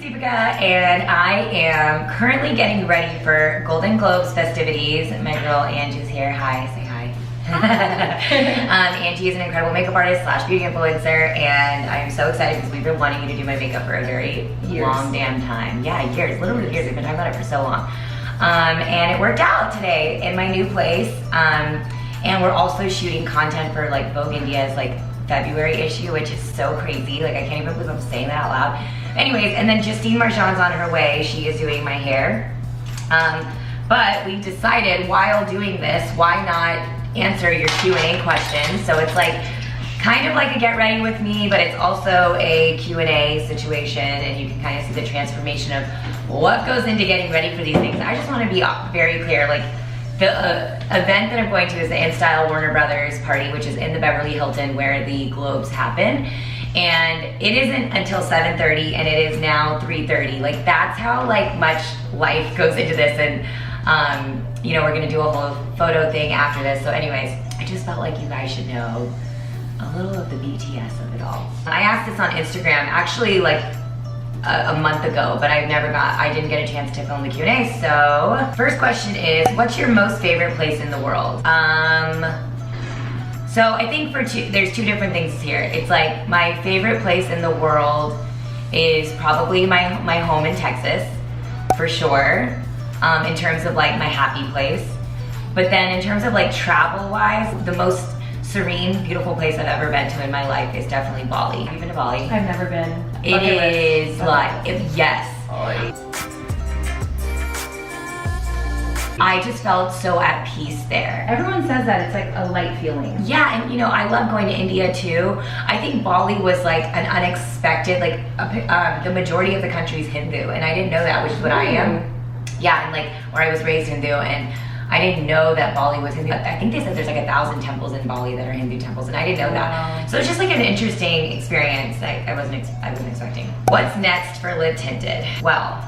Deepica, and I am currently getting ready for Golden Globes festivities. My girl Angie's here. Hi, say hi. Angie is an incredible makeup artist slash beauty influencer, and I'm so excited because we've been wanting you to do my makeup for a very long damn time. Yeah, years, literally years. We've been talking about it for so long. And it worked out today in my new place. And we're also shooting content for like Vogue India's like February issue, which is so crazy. Like I can't even believe I'm saying that out loud. Anyways, and then Justine Marchand's on her way. She is doing my hair. But we decided while doing this, why not answer your Q&A questions? So it's like kind of like a get ready with me, but it's also a Q&A situation, and you can kind of see the transformation of what goes into getting ready for these things. I just want to be very clear, like the event that I'm going to is the InStyle Warner Brothers party, which is in the Beverly Hilton where the Globes happen. And it isn't until 7:30 and it is now 3:30. Like that's how like much life goes into this, and you know, we're gonna do a whole photo thing after this. So anyways, I just felt like you guys should know a little of the BTS of it all. I asked this on Instagram actually like a month ago, but I didn't get a chance to film the Q&A. So first question is, what's your most favorite place in the world? So I think there's two different things here. It's like my favorite place in the world is probably my home in Texas, for sure, in terms of like my happy place. But then in terms of like travel-wise, the most serene, beautiful place I've ever been to in my life is definitely Bali. Have you been to Bali? I've never been. It is like, yes. I just felt so at peace there. Everyone says that, it's like a light feeling. Yeah, and you know, I love going to India too. I think Bali was like an unexpected, like the majority of the country is Hindu, and I didn't know that, which is what I am. Yeah, and like where I was raised Hindu, and I didn't know that Bali was Hindu. I think they said there's like 1,000 temples in Bali that are Hindu temples, and I didn't know that. So it's just like an interesting experience that I wasn't expecting. What's next for Lit Tinted? Well,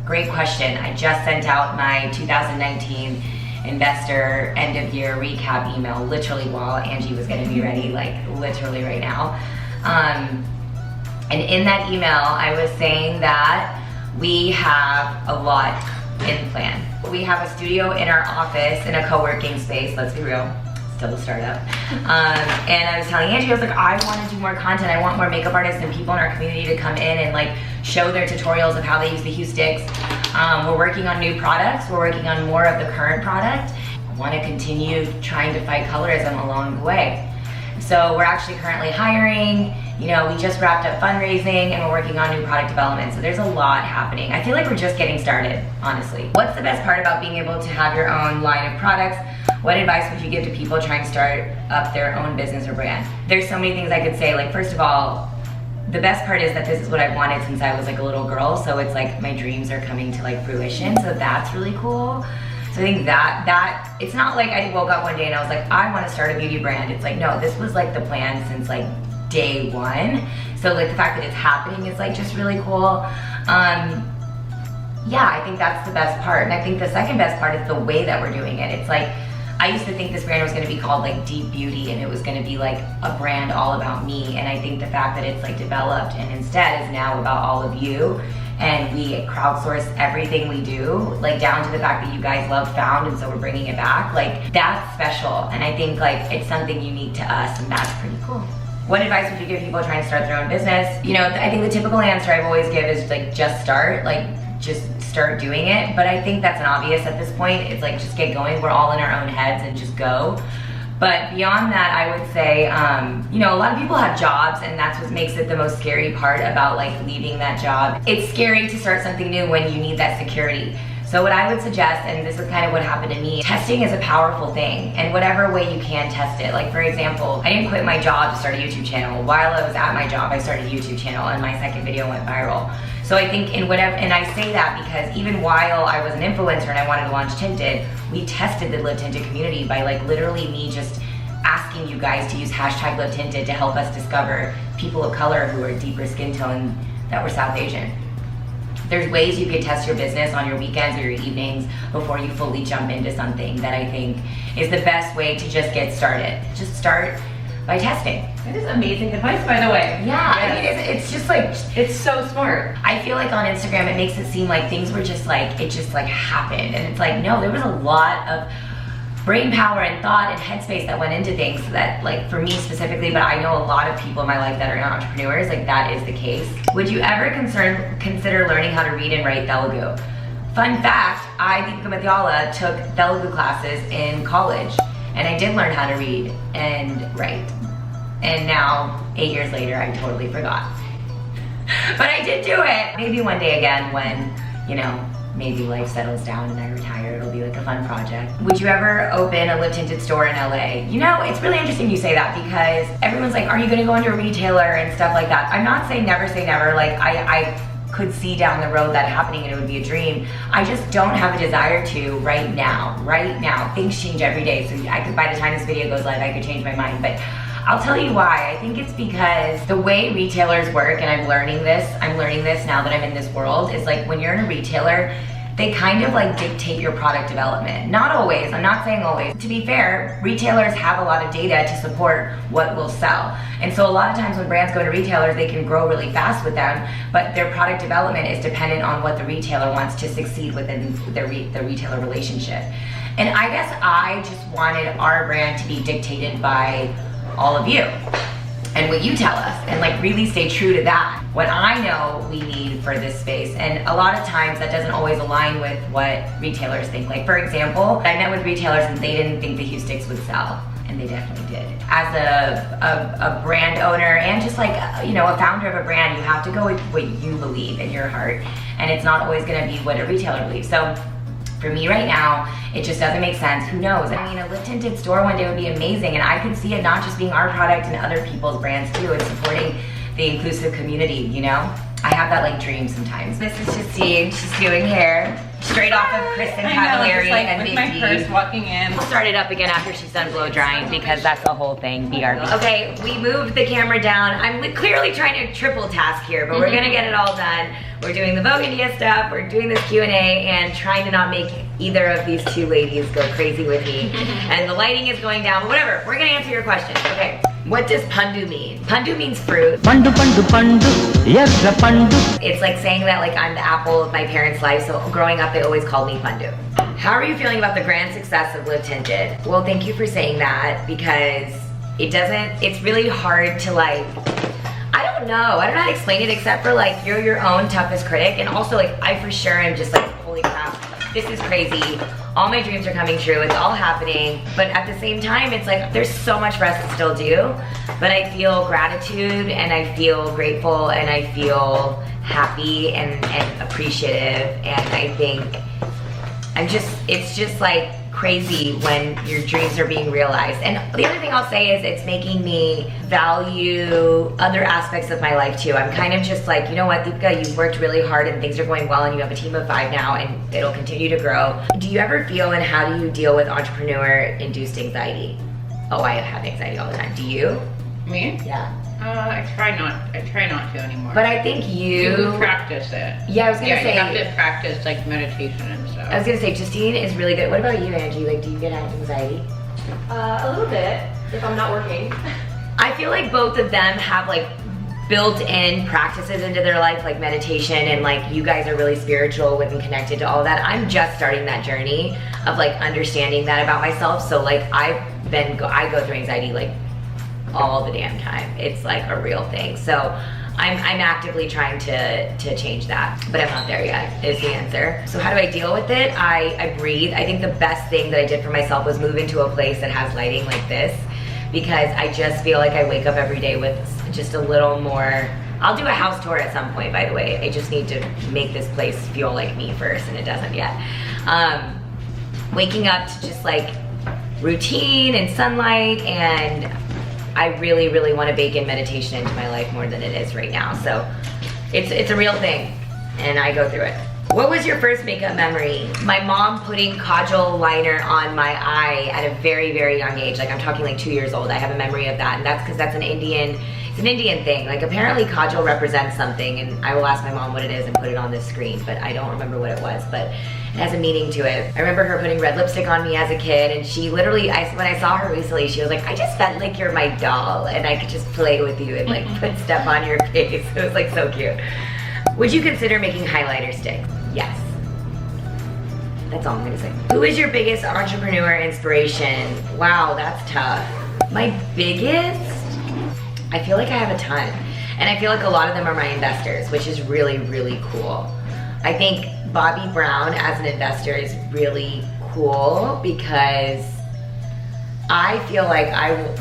great question. I just sent out my 2019 investor end of year recap email literally while Angie was getting me ready, like literally right now. And in that email, I was saying that we have a lot in plan. We have a studio in our office in a co-working space, let's be real, still a startup. And I was telling Angie, I was like, I want to do more content. I want more makeup artists and people in our community to come in and like show their tutorials of how they use the Huesticks. We're working on new products. We're working on more of the current product. I want to continue trying to fight colorism along the way. So we're actually currently hiring. You know, we just wrapped up fundraising and we're working on new product development. So there's a lot happening. I feel like we're just getting started, honestly. What's the best part about being able to have your own line of products? What advice would you give to people trying to start up their own business or brand? There's so many things I could say. Like, first of all, the best part is that this is what I've wanted since I was like a little girl. So it's like my dreams are coming to like fruition. So that's really cool. So I think that it's not like I woke up one day and I was like, I want to start a beauty brand. It's like, no, this was like the plan since like day one. So like the fact that it's happening is like just really cool. Yeah, I think that's the best part. And I think the second best part is the way that we're doing it. It's like, I used to think this brand was going to be called like Deep Beauty, and it was going to be like a brand all about me. And I think the fact that it's like developed and instead is now about all of you, and we crowdsource everything we do, like down to the fact that you guys love Found, and so we're bringing it back. Like that's special, and I think like it's something unique to us, and that's pretty cool. What advice would you give people trying to start their own business? You know, I think the typical answer I've always give is like just start, like just start doing it. But I think that's an obvious at this point. It's like just get going. We're all in our own heads and just go. But beyond that, I would say, you know, a lot of people have jobs, and that's what makes it the most scary part about like leaving that job. It's scary to start something new when you need that security. So what I would suggest, and this is kind of what happened to me, testing is a powerful thing, and whatever way you can test it. Like for example, I didn't quit my job to start a YouTube channel. While I was at my job, I started a YouTube channel, and my second video went viral. So I think in whatever, and I say that because even while I was an influencer and I wanted to launch Tinted, we tested the Lit Tinted community by like literally me just asking you guys to use hashtag Lit Tinted to help us discover people of color who are deeper skin tone that were South Asian. There's ways you could test your business on your weekends or your evenings before you fully jump into something that I think is the best way to just get started. Just start. by testing. That is amazing advice, by the way. Yeah, Yes. I mean, it's just like, It's so smart. I feel like on Instagram it makes it seem like things were just like, it just like happened. And it's like, no, there was a lot of brain power and thought and headspace that went into things that, like, for me specifically, but I know a lot of people in my life that are not entrepreneurs, like that is the case. Would you ever consider learning how to read and write Telugu? Fun fact, I, Deepica Mutyala, took Telugu classes in college, and I did learn how to read and write. And now, 8 years later, I totally forgot. But I did do it. Maybe one day again when, you know, maybe life settles down and I retire, it'll be like a fun project. Would you ever open a Lit Tinted store in LA? You know, it's really interesting you say that because everyone's like, are you gonna go into a retailer and stuff like that? I'm not saying never say never. Like, I could see down the road that happening and it would be a dream. I just don't have a desire to right now. Right now, things change every day. So I could, by the time this video goes live, I could change my mind. But I'll tell you why. I think it's because the way retailers work, and I'm learning this now that I'm in this world, is like when you're in a retailer, they kind of like dictate your product development. Not always, I'm not saying always. To be fair, retailers have a lot of data to support what will sell. And so a lot of times when brands go to retailers, they can grow really fast with them, but their product development is dependent on what the retailer wants to succeed within the retailer relationship. And I guess I just wanted our brand to be dictated by all of you and what you tell us, and like really stay true to that, what I know we need for this space. And a lot of times that doesn't always align with what retailers think. Like, for example, I met with retailers and they didn't think the Huesticks would sell, and they definitely did. As a brand owner and just like, you know, a founder of a brand, you have to go with what you believe in your heart, and it's not always gonna be what a retailer believes. So for me right now, it just doesn't make sense. Who knows? I mean, a Lit Tinted store one day would be amazing, and I could see it not just being our product and other people's brands too, and supporting the inclusive community, you know? I have that like dream sometimes. This is Justine, she's doing hair. Straight off of Kristen Cavallari like, and with Big my D. purse walking in. We'll start it up again after she's done blow drying because that's the whole thing, BRB. Okay, we moved the camera down. I'm clearly trying to triple task here, but we're gonna get it all done. We're doing the Vogue India stuff, we're doing this Q&A, and trying to not make either of these two ladies go crazy with me. And the lighting is going down, but whatever, we're gonna answer your questions. Okay, what does Pandu mean? Pandu means fruit. Pandu, Pandu, Pandu, yes, the Pandu. It's like saying that like I'm the apple of my parents' life, so growing up they always called me Pandu. How are you feeling about the grand success of Lit Tinted? Well, thank you for saying that, because it's really hard to like, I don't know how to explain it except for like you're your own toughest critic, and also like I for sure am just like, holy crap, this is crazy. All my dreams are coming true, it's all happening, but at the same time, it's like there's so much for us to still do, but I feel gratitude and I feel grateful and I feel happy and appreciative, and I think it's just like crazy when your dreams are being realized. And the other thing I'll say is it's making me value other aspects of my life too. I'm kind of just like, you know what, Deepica, you've worked really hard and things are going well and you have a team of 5 now and it'll continue to grow. Do you ever feel, and how do you deal with entrepreneur-induced anxiety? Oh, I have anxiety all the time. Do you? Me? Yeah. I try not to anymore. But I think you practice it. Yeah, I was gonna say. you have to practice like meditation and stuff. I was gonna say, Justine is really good. What about you, Angie? Like, do you get anxiety? A little bit, if I'm not working. I feel like both of them have like built-in practices into their life, like meditation, and like you guys are really spiritual with and connected to all of that. I'm just starting that journey of like understanding that about myself. So like I go through anxiety like all the damn time. It's like a real thing. So I'm actively trying to change that, but I'm not there yet, is the answer. So how do I deal with it? I breathe. I think the best thing that I did for myself was move into a place that has lighting like this, because I just feel like I wake up every day with just a little more. I'll do a house tour at some point, by the way. I just need to make this place feel like me first, and it doesn't yet. Waking up to just like routine and sunlight, and I really, really want to bake in meditation into my life more than it is right now. So it's a real thing, and I go through it. What was your first makeup memory? My mom putting Kajal liner on my eye at a very, very young age. Like I'm talking like 2 years old. I have a memory of that, and that's because it's an Indian thing. Like apparently Kajal represents something, and I will ask my mom what it is and put it on this screen, but I don't remember what it was. But It has a meaning to it. I remember her putting red lipstick on me as a kid, and she literally, when I saw her recently, she was like, I just felt like you're my doll, and I could just play with you and like put stuff on your face. It was like so cute. Would you consider making highlighter sticks? Yes. That's all I'm gonna say. Who is your biggest entrepreneur inspiration? Wow, that's tough. My biggest? I feel like I have a ton. And I feel like a lot of them are my investors, which is really, really cool. I think Bobbi Brown as an investor is really cool because I feel like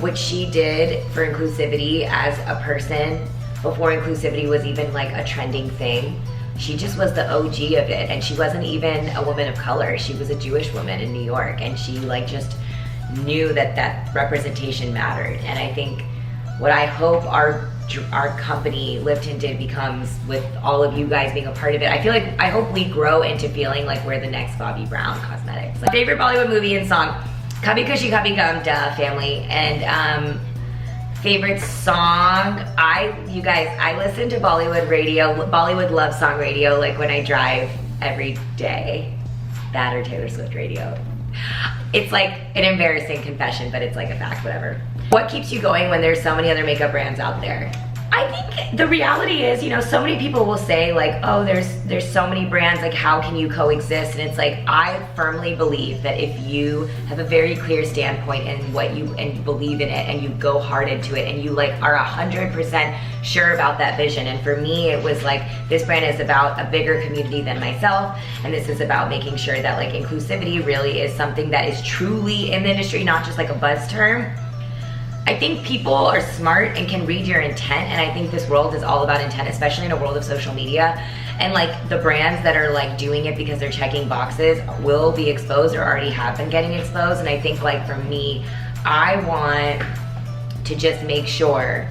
what she did for inclusivity as a person before inclusivity was even like a trending thing. She just was the OG of it, and she wasn't even a woman of color. She was a Jewish woman in New York, and she like just knew that representation mattered. And I think what I hope our company Lit Tinted becomes, with all of you guys being a part of it, I hope we grow into feeling like we're the next Bobbi Brown Cosmetics. Like, favorite Bollywood movie and song? Kabhi Khushi Kabhie Gham, duh, family. And favorite song, you guys, I listen to Bollywood radio, Bollywood love song radio, like when I drive every day. That or Taylor Swift radio. It's like an embarrassing confession, but it's like a fact, whatever. What keeps you going when there's so many other makeup brands out there? I think the reality is, you know, so many people will say like, oh, there's so many brands, like how can you coexist? And it's like, I firmly believe that if you have a very clear standpoint and you believe in it and you go hard into it and you like are 100% sure about that vision. And for me, it was like, this brand is about a bigger community than myself. And this is about making sure that like inclusivity really is something that is truly in the industry, not just like a buzz term. I think people are smart and can read your intent, and I think this world is all about intent, especially in a world of social media. And like the brands that are like doing it because they're checking boxes will be exposed or already have been getting exposed. And I think like for me, I want to just make sure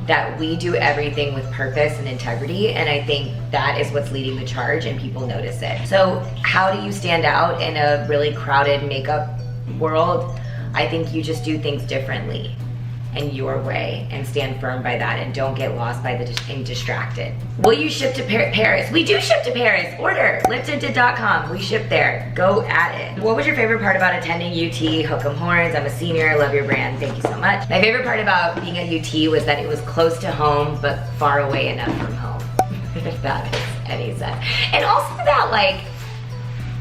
that we do everything with purpose and integrity, and I think that is what's leading the charge and people notice it. So how do you stand out in a really crowded makeup world? I think you just do things differently in your way and stand firm by that and don't get lost by and distracted. Will you ship to Paris? We do ship to Paris. Order littinted.com. We ship there. Go at it. What was your favorite part about attending UT? Hook 'em horns. I'm a senior. I love your brand. Thank you so much. My favorite part about being at UT was that it was close to home but far away enough from home. If that makes any sense. And also that like,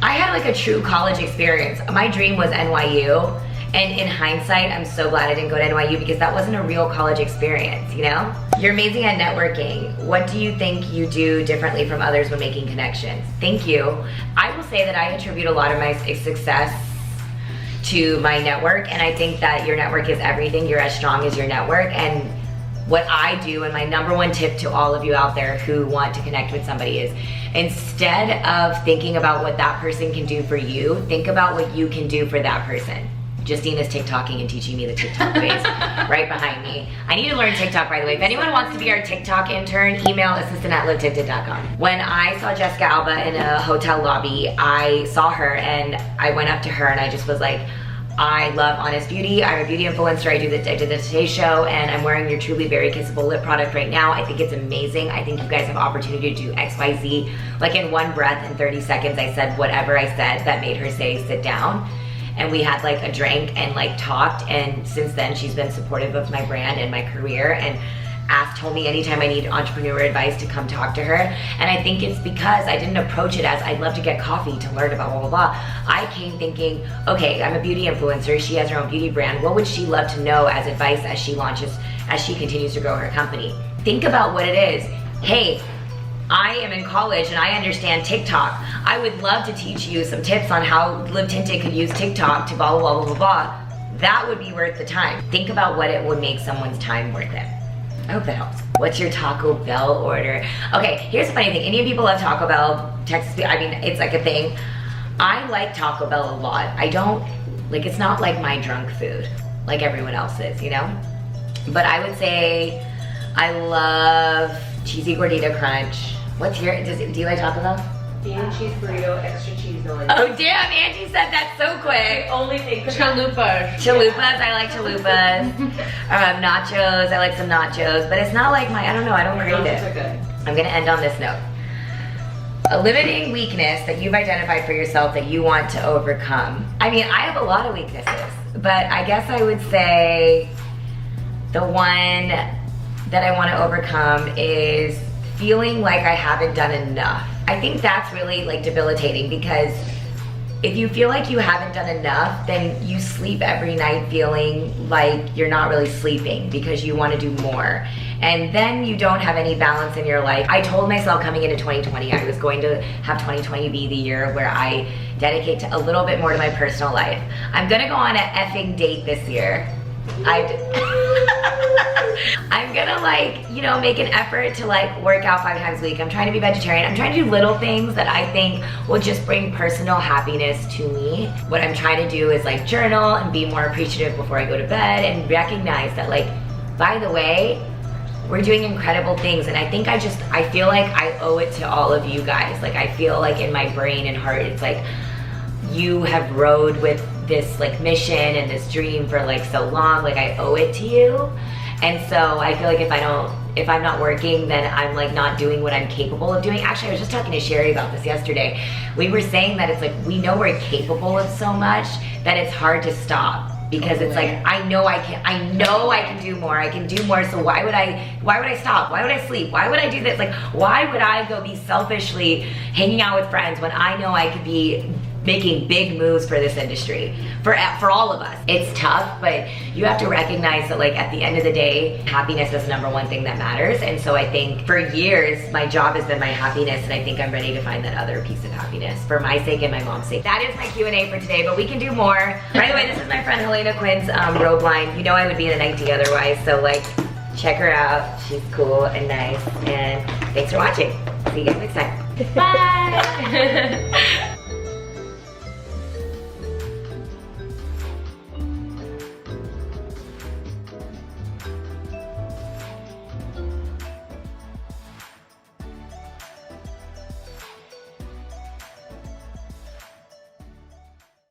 I had like a true college experience. My dream was NYU. And in hindsight, I'm so glad I didn't go to NYU because that wasn't a real college experience, you know? You're amazing at networking. What do you think you do differently from others when making connections? Thank you. I will say that I attribute a lot of my success to my network, and I think that your network is everything. You're as strong as your network. And what I do, and my number one tip to all of you out there who want to connect with somebody is, instead of thinking about what that person can do for you, think about what you can do for that person. Justine is TikToking and teaching me the TikTok ways right behind me. I need to learn TikTok, by the way. If anyone wants to be our TikTok intern, email assistant@littinted.com. When I saw Jessica Alba in a hotel lobby, I saw her and I went up to her and I just was like, I love Honest Beauty. I'm a beauty influencer. I did the Today Show, and I'm wearing your Truly Very Kissable lip product right now. I think it's amazing. I think you guys have opportunity to do XYZ. Like in one breath, in 30 seconds, I said whatever I said that made her say sit down. And we had like a drink and like talked, and since then she's been supportive of my brand and my career and told me anytime I need entrepreneur advice to come talk to her. And I think it's because I didn't approach it as I'd love to get coffee to learn about blah, blah, blah. I came thinking, okay, I'm a beauty influencer. She has her own beauty brand. What would she love to know as advice as she launches, as she continues to grow her company? Think about what it is. Hey, I am in college and I understand TikTok. I would love to teach you some tips on how Lit Tinted could use TikTok to blah, blah, blah, blah, blah. That would be worth the time. Think about what it would make someone's time worth it. I hope that helps. What's your Taco Bell order? Okay, here's the funny thing. Indian people love Taco Bell. Texas, I mean, it's like a thing. I like Taco Bell a lot. I don't, like, it's not like my drunk food, like everyone else's, you know? But I would say I love cheesy gordita crunch. What's your, do you like Taco Bell? Bean cheese burrito, extra cheese, no like. Oh damn, Angie said that so quick. Only thing. Chalupas. Chalupas, I like chalupas. Nachos, I like some nachos, but it's not like my, I don't know, I don't crave Nachos are it. good. I'm gonna end on this note. A limiting weakness that you've identified for yourself that you want to overcome. I mean, I have a lot of weaknesses, but I guess I would say the one that I want to overcome is feeling like I haven't done enough. I think that's really like debilitating, because if you feel like you haven't done enough, then you sleep every night feeling like you're not really sleeping because you want to do more. And then you don't have any balance in your life. I told myself coming into 2020, I was going to have 2020 be the year where I dedicate to a little bit more to my personal life. I'm gonna go on an effing date this year. I'm gonna like, you know, make an effort to like work out 5 times a week. I'm trying to be vegetarian. I'm trying to do little things that I think will just bring personal happiness to me. What I'm trying to do is like journal and be more appreciative before I go to bed, and recognize that like, by the way, we're doing incredible things. And I think I feel like I owe it to all of you guys. Like I feel like in my brain and heart, it's like you have rode with this like mission and this dream for like so long. Like I owe it to you. And so I feel like if I'm not working, then I'm like not doing what I'm capable of doing. Actually, I was just talking to Sherry about this yesterday. We were saying that it's like, we know we're capable of so much that it's hard to stop. Because it's like, I know I can do more, I can do more, so why would I stop? Why would I sleep? Why would I do this? Like, why would I go be selfishly hanging out with friends when I know I could be making big moves for this industry, for all of us? It's tough, but you have to recognize that like at the end of the day, happiness is the #1 thing that matters. And so I think for years, my job has been my happiness, and I think I'm ready to find that other piece of happiness for my sake and my mom's sake. That is my Q&A for today, but we can do more. By the way, this is my friend Helena Quinn's Robe line. You know I would be in a nightie otherwise, so like, check her out. She's cool and nice, and thanks for watching. See you guys next time. Bye!